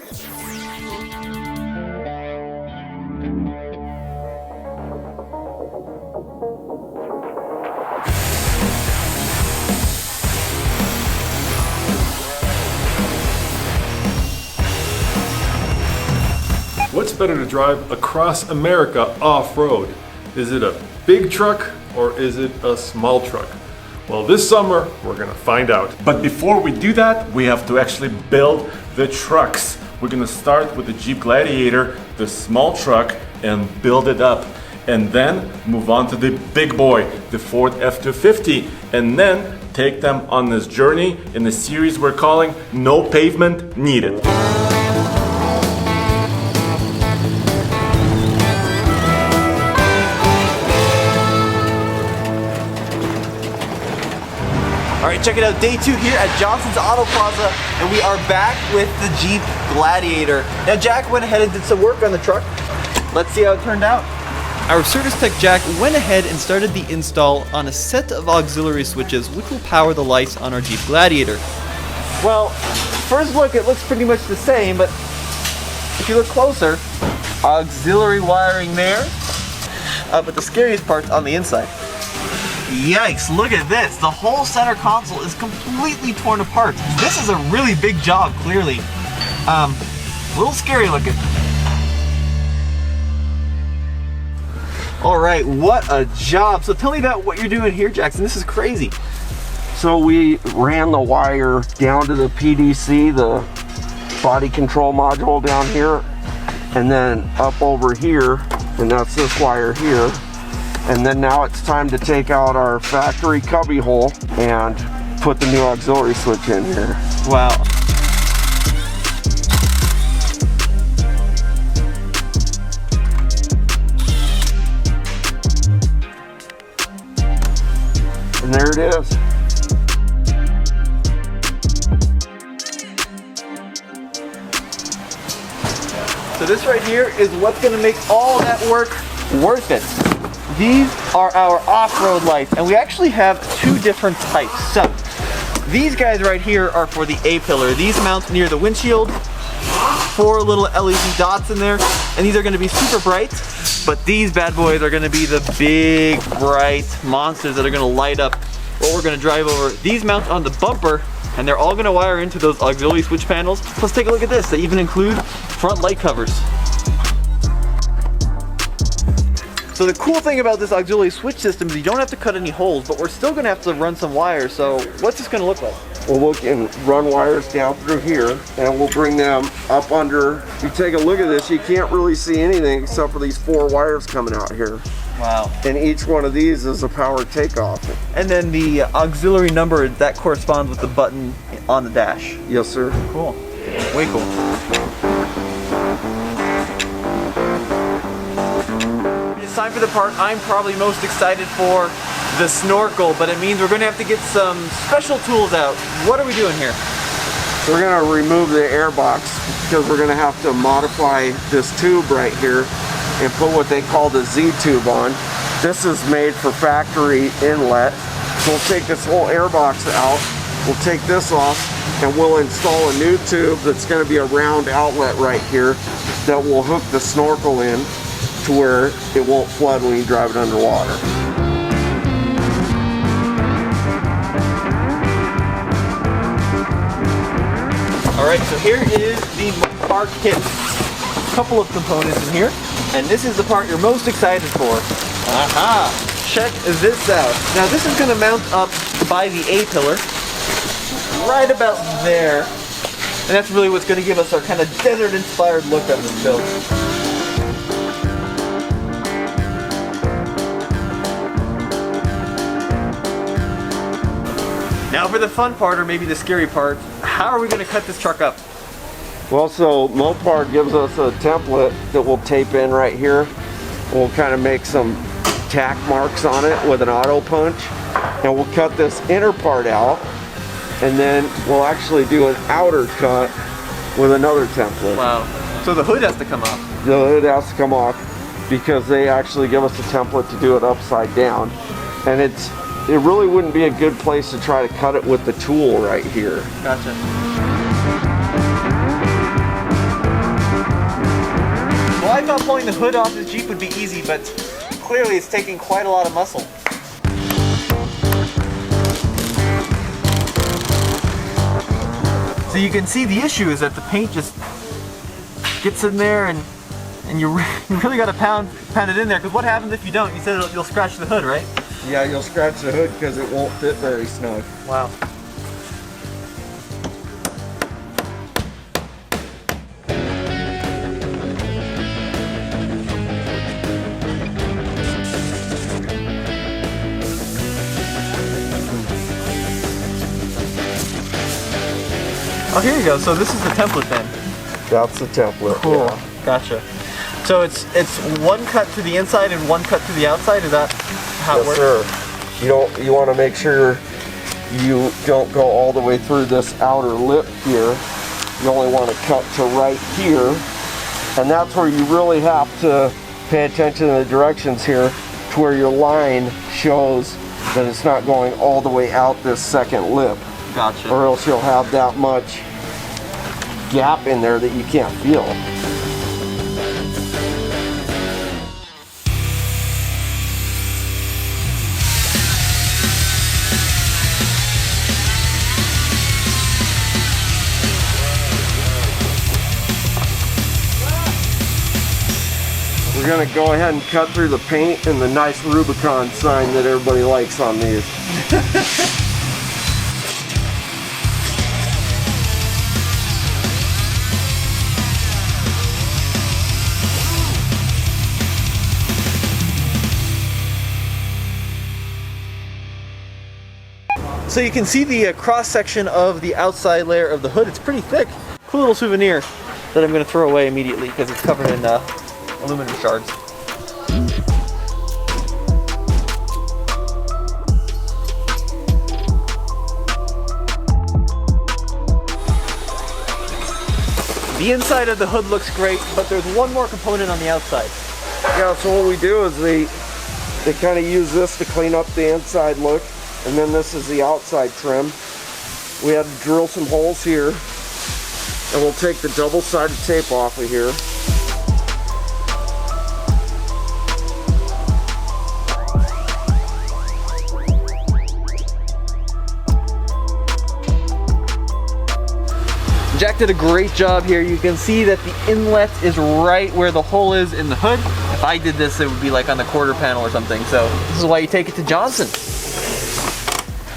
What's better to drive across America off-road? Is it a big truck or is it a small truck? Well, this summer, we're gonna find out. But before we do that, we have to actually build the trucks. We're gonna start with the Jeep Gladiator, the small truck, and build it up. And then move on to the big boy, the Ford F-250, and then take them on this journey in the series we're calling No Pavement Needed. All right, check it out, day 2 here at Johnson's Auto Plaza, and we are back with the Jeep Gladiator. Now Jack went ahead and did some work on the truck. Let's see how it turned out. Our service tech Jack went ahead and started the install on a set of auxiliary switches which will power the lights on our Jeep Gladiator. Well, first look, it looks pretty much the same, but if you look closer, auxiliary wiring there, but the scariest part's on the inside. Yikes, look at this. The whole center console is completely torn apart. This is a really big job, clearly. A little scary looking. All right, what a job. So tell me about what you're doing here, Jackson. This is crazy. So we ran the wire down to the PDC, the body control module down here, and then up over here, and that's this wire here. And then now it's time to take out our factory cubby hole and put the new auxiliary switch in here. Wow. And there it is. So this right here is what's gonna make all that work worth it. These are our off-road lights, and we actually have 2 different types. So these guys right here are for the A-pillar. These mount near the windshield, 4 little LED dots in there, and these are gonna be super bright, but these bad boys are gonna be the big, bright monsters that are gonna light up what we're gonna drive over. These mount on the bumper, and they're all gonna wire into those auxiliary switch panels. Plus take a look at this, they even include front light covers. So the cool thing about this auxiliary switch system is you don't have to cut any holes, but we're still gonna have to run some wires. So what's this gonna look like? Well, we can run wires down through here, and we'll bring them up under. If you take a look at this, you can't really see anything except for these 4 wires coming out here. Wow. And each one of these is a power takeoff. And then the auxiliary number, that corresponds with the button on the dash. Yes, sir. Cool. Way cool. It's time for the part I'm probably most excited for, the snorkel, but it means we're going to have to get some special tools out. What are we doing here? So we're going to remove the air box because we're going to have to modify this tube right here and put what they call the Z tube on. This is made for factory inlet. So we'll take this whole air box out, we'll take this off, and we'll install a new tube that's going to be a round outlet right here that will hook the snorkel in to where it won't flood when you drive it underwater. Alright, so here is the Mopar kit. A couple of components in here, and this is the part you're most excited for. Aha! Check this out. Now this is going to mount up by the A-pillar, right about there. And that's really what's going to give us our kind of desert-inspired look on this build. Now for the fun part, or maybe the scary part, how are we going to cut this truck up? Well, so Mopar gives us a template that we'll tape in right here. We'll kind of make some tack marks on it with an auto punch, and we'll cut this inner part out, and then we'll actually do an outer cut with another template. Wow. So the hood has to come off. The hood has to come off because they actually give us a template to do it upside down, and it really wouldn't be a good place to try to cut it with the tool right here. Gotcha. thought pulling the hood off this Jeep would be easy, but clearly it's taking quite a lot of muscle. So you can see the issue is that the paint just gets in there and you really got to pound it in there, because what happens if you don't? You said you'll scratch the hood, right? Yeah, you'll scratch the hood because it won't fit very snug. Wow. Oh, here you go. So this is the template then. That's the template. Cool. Yeah. Gotcha. So it's one cut to the inside and one cut to the outside. Is that how it works? Yes, sir. You want to make sure you don't go all the way through this outer lip here. You only want to cut to right here, and that's where you really have to pay attention to the directions here, to where your line shows that it's not going all the way out this second lip. Gotcha. Or else you'll have that much gap in there that you can't feel. We're gonna go ahead and cut through the paint and the nice Rubicon sign that everybody likes on these. So you can see the cross section of the outside layer of the hood. It's pretty thick. Cool little souvenir that I'm going to throw away immediately because it's covered in aluminum shards. The inside of the hood looks great, but there's one more component on the outside. Yeah, so what we do is they kind of use this to clean up the inside look, and then this is the outside trim. We had to drill some holes here, and we'll take the double-sided tape off of here. Jack did a great job here. You can see that the inlet is right where the hole is in the hood. If I did this, it would be like on the quarter panel or something. So this is why you take it to Johnson.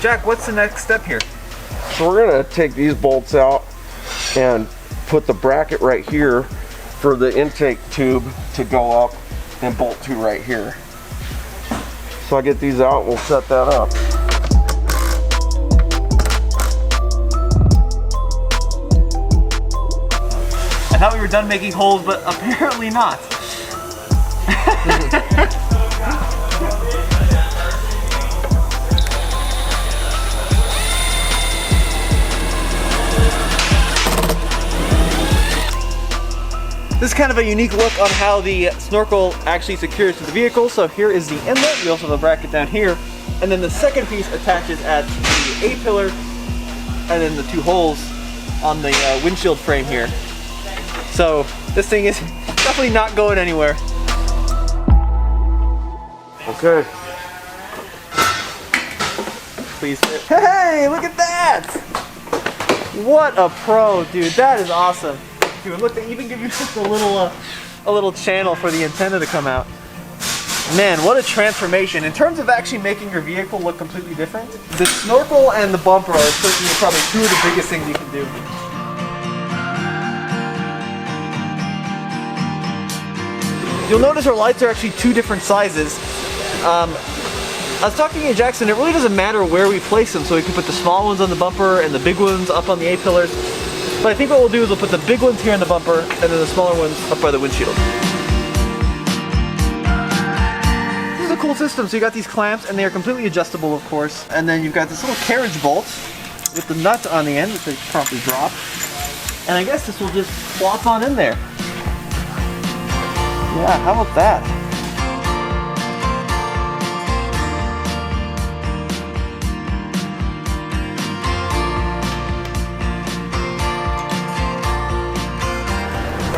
Jack, what's the next step here? So we're gonna take these bolts out and put the bracket right here for the intake tube to go up and bolt to right here. So I'll get these out and we'll set that up. I thought we were done making holes, but apparently not. This is kind of a unique look on how the Snorkel actually secures to the vehicle. So here is the inlet. We also have a bracket down here. And then the second piece attaches at the A-pillar and then the two holes on the windshield frame here. So this thing is definitely not going anywhere. Okay. Please fit. Hey, look at that! What a pro, dude. That is awesome. Dude, look, they even give you just a little channel for the antenna to come out. Man, what a transformation. In terms of actually making your vehicle look completely different, the Snorkel and the bumper are certainly probably two of the biggest things you can do. You'll notice our lights are actually two different sizes. I was talking to Jackson, it really doesn't matter where we place them, so we can put the small ones on the bumper and the big ones up on the A-pillars. But I think what we'll do is we'll put the big ones here on the bumper and then the smaller ones up by the windshield. This is a cool system. So you got these clamps and they are completely adjustable, of course. And then you've got this little carriage bolt with the nut on the end, which they promptly drop. And I guess this will just flop on in there. Yeah, how about that?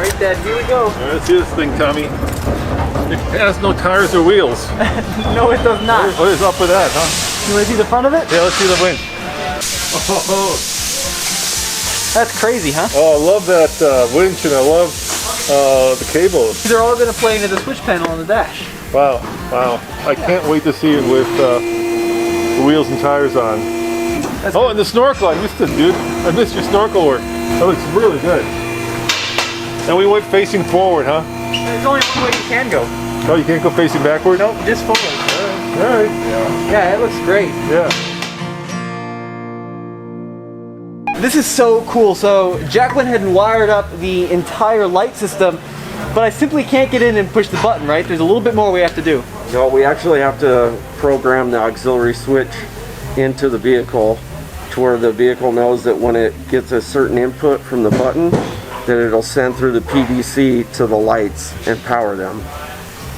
Alright, Dad, here we go. All right, let's see this thing, Tommy. It has no tires or wheels. No, it does not. What is up with that, huh? You want to see the front of it? Yeah, let's see the winch. Oh, That's crazy, huh? I love that winch, and I love the cable. These are all going to play into the switch panel on the dash. Wow, wow. I can't wait to see it with the wheels and tires on. Oh, and the snorkel. I missed it, dude. I missed your snorkel work. That looks really good. And we went facing forward, huh? There's only one way you can go. Oh, you can't go facing backward? Nope, just forward. All right. Yeah, it looks great. Yeah. This is so cool. So Jack went ahead and wired up the entire light system, but I simply can't get in and push the button, right? There's a little bit more we have to do. No, we actually have to program the auxiliary switch into the vehicle to where the vehicle knows that when it gets a certain input from the button, that it'll send through the PDC to the lights and power them.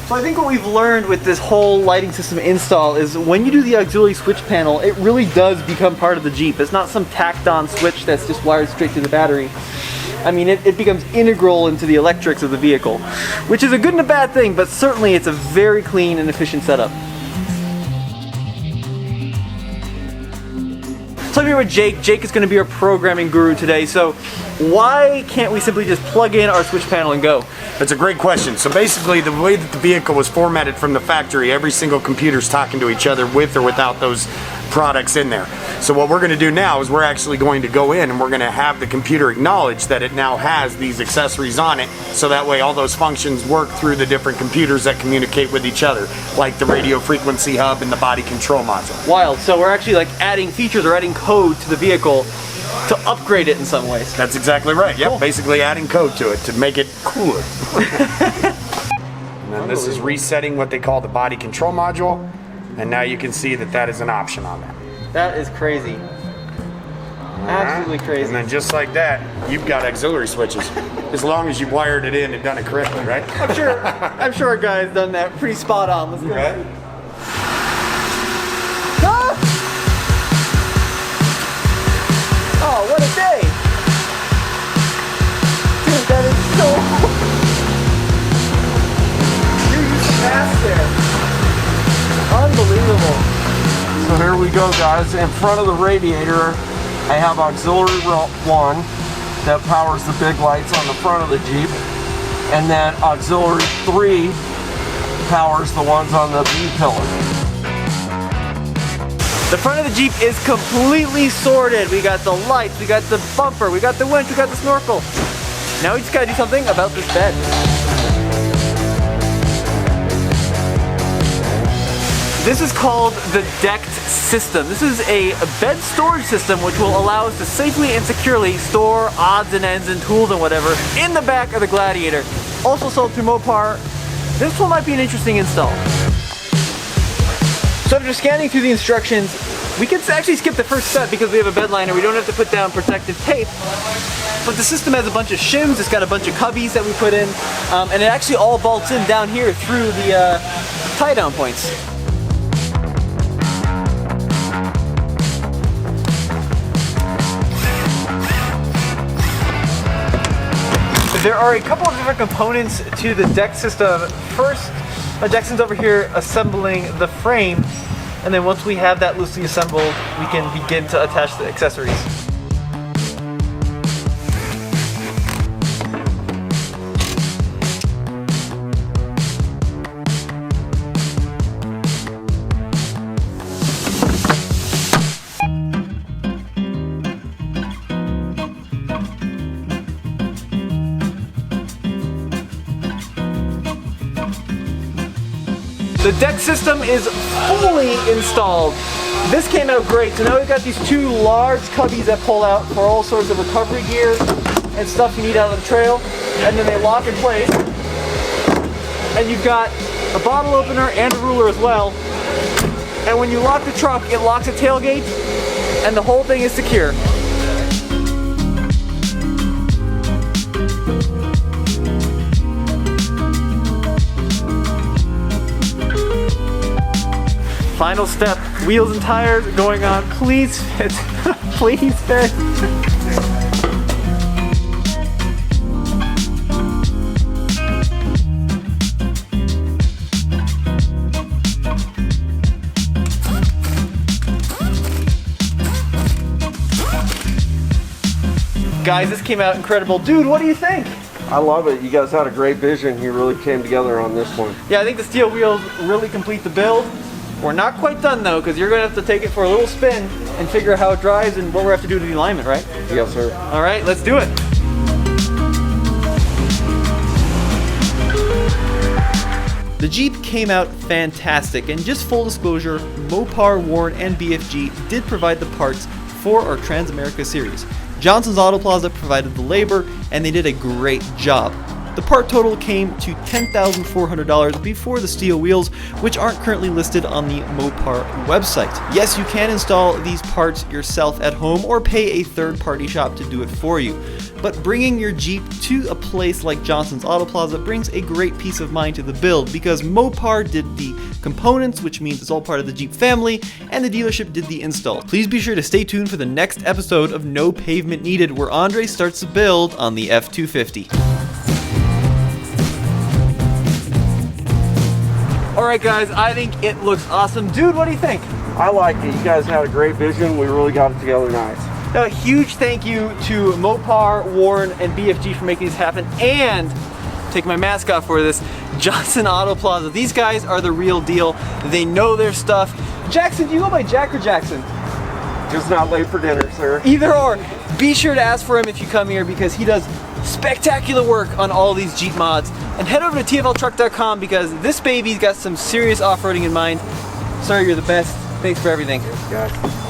So I think what we've learned with this whole lighting system install is when you do the auxiliary switch panel, it really does become part of the Jeep. It's not some tacked on switch that's just wired straight to the battery. I mean, it becomes integral into the electrics of the vehicle, which is a good and a bad thing, but certainly it's a very clean and efficient setup. So I'm here with Jake. Jake is going to be our programming guru today. So why can't we simply just plug in our switch panel and go? That's a great question. So basically, the way that the vehicle was formatted from the factory, every single computer's talking to each other with or without those products in there. So what we're going to do now is we're actually going to go in and we're going to have the computer acknowledge that it now has these accessories on it, so that way all those functions work through the different computers that communicate with each other, like the radio frequency hub and the body control module. Wild. So we're actually like adding features or adding code to the vehicle to upgrade it in some ways. That's exactly right. Yep, Cool. basically adding code to it to make it cooler. And then this is resetting what they call the body control module, and now you can see that that is an option on there. That is crazy. Absolutely crazy. And then just like that, you've got auxiliary switches. As long as you've wired it in and done it correctly, right? I'm sure our guy's done that pretty spot on. Let's go. Right? Ah! Oh, what a day! Dude, that is so Dude, you smashed there. Unbelievable. So here we go, guys. In front of the radiator, I have auxiliary 1 that powers the big lights on the front of the Jeep, and then auxiliary 3 powers the ones on the B pillar. The front of the Jeep is completely sorted. We got the lights, we got the bumper, we got the winch, we got the snorkel. Now we just gotta do something about this bed. This is called the decked system. This is a bed storage system which will allow us to safely and securely store odds and ends and tools and whatever in the back of the Gladiator. Also sold through Mopar. This one might be an interesting install. So after scanning through the instructions, we can actually skip the first step because we have a bed liner. We don't have to put down protective tape. But the system has a bunch of shims. It's got a bunch of cubbies that we put in. And it actually all bolts in down here through the tie down points. There are a couple of different components to the deck system. First, Jackson's over here assembling the frame, and then once we have that loosely assembled, we can begin to attach the accessories. The deck system is fully installed. This came out great. So now we've got these two large cubbies that pull out for all sorts of recovery gear and stuff you need out on the trail. And then they lock in place. And you've got a bottle opener and a ruler as well. And when you lock the truck, it locks the tailgate and the whole thing is secure. Final step, wheels and tires going on. Please fit, please fit. Guys, this came out incredible. Dude, what do you think? I love it. You guys had a great vision. You really came together on this one. Yeah, I think the steel wheels really complete the build. We're not quite done though, because you're gonna have to take it for a little spin and figure out how it drives and what we have to do to the alignment, right? Yes, sir. All right, let's do it. The Jeep came out fantastic, and just full disclosure, Mopar, Warren, and BFG did provide the parts for our Transamerica series. Johnson's Auto Plaza provided the labor, and they did a great job. The part total came to $10,400 before the steel wheels, which aren't currently listed on the Mopar website. Yes, you can install these parts yourself at home or pay a third-party shop to do it for you. But bringing your Jeep to a place like Johnson's Auto Plaza brings a great peace of mind to the build, because Mopar did the components, which means it's all part of the Jeep family, and the dealership did the install. Please be sure to stay tuned for the next episode of No Pavement Needed, where Andre starts the build on the F-250. All right, guys, I think it looks awesome. Dude, what do you think? I like it. You guys had a great vision. We really got it together nice. A huge thank you to Mopar, Warren, and BFG for making this happen, and take my mask off for this, Johnson Auto Plaza. These guys are the real deal. They know their stuff. Jackson, do you go by Jack or Jackson? Just not late for dinner, sir. Either or. Be sure to ask for him if you come here, because he does spectacular work on all these Jeep mods. And head over to tfltruck.com, because this baby's got some serious off-roading in mind. Sir, you're the best. Thanks for everything. Guys.